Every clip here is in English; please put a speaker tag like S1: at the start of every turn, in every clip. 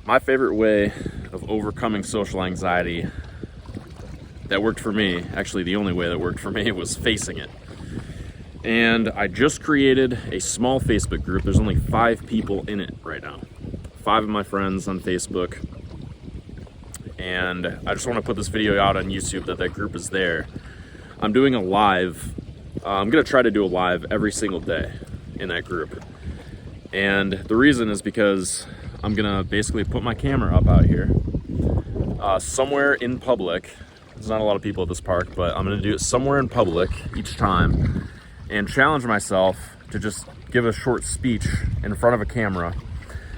S1: My favorite way of overcoming social anxiety that worked for me, actually the only way that worked for me, was facing it. And I just created a small Facebook group. There's only 5 people in it right now. 5 of my friends on Facebook. And I just want to put this video out on YouTube that group is there. I'm doing a live. I'm going to try to do a live every single day in that group. And the reason is because I'm going to basically put my camera up out here somewhere in public. There's not a lot of people at this park, but I'm going to do it somewhere in public each time and challenge myself to just give a short speech in front of a camera.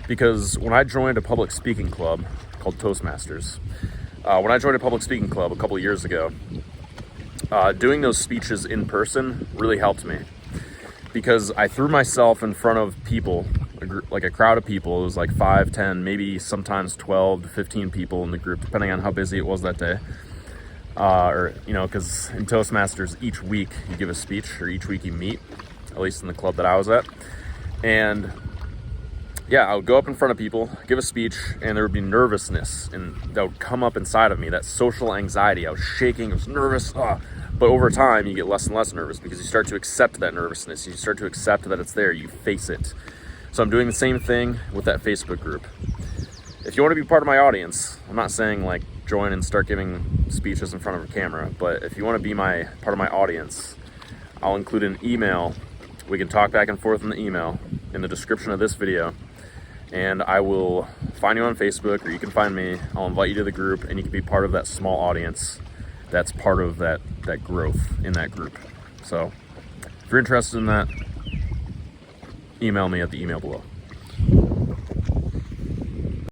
S1: Because when I joined a public speaking club called Toastmasters, when I joined a public speaking club a couple years ago, doing those speeches in person really helped me, because I threw myself in front of people, like a crowd of people. It was like 5, 10, maybe sometimes 12 to 15 people in the group, depending on how busy it was that day. Because in Toastmasters, each week you give a speech, or each week you meet, at least in the club that I was at. And yeah, I would go up in front of people, give a speech, and there would be nervousness, and that would come up inside of me, that social anxiety. I was shaking, I was nervous, but over time you get less and less nervous because you start to accept that nervousness. You start to accept that it's there, you face it. So I'm doing the same thing with that Facebook group. If you want to be part of my audience, I'm not saying like join and start giving speeches in front of a camera, but if you want to be part of my audience, I'll include an email. We can talk back and forth in the email in the description of this video, and I will find you on Facebook, or you can find me. I'll invite you to the group, and you can be part of that small audience that's part of that growth in that group. So if you're interested in that, email me at the email below.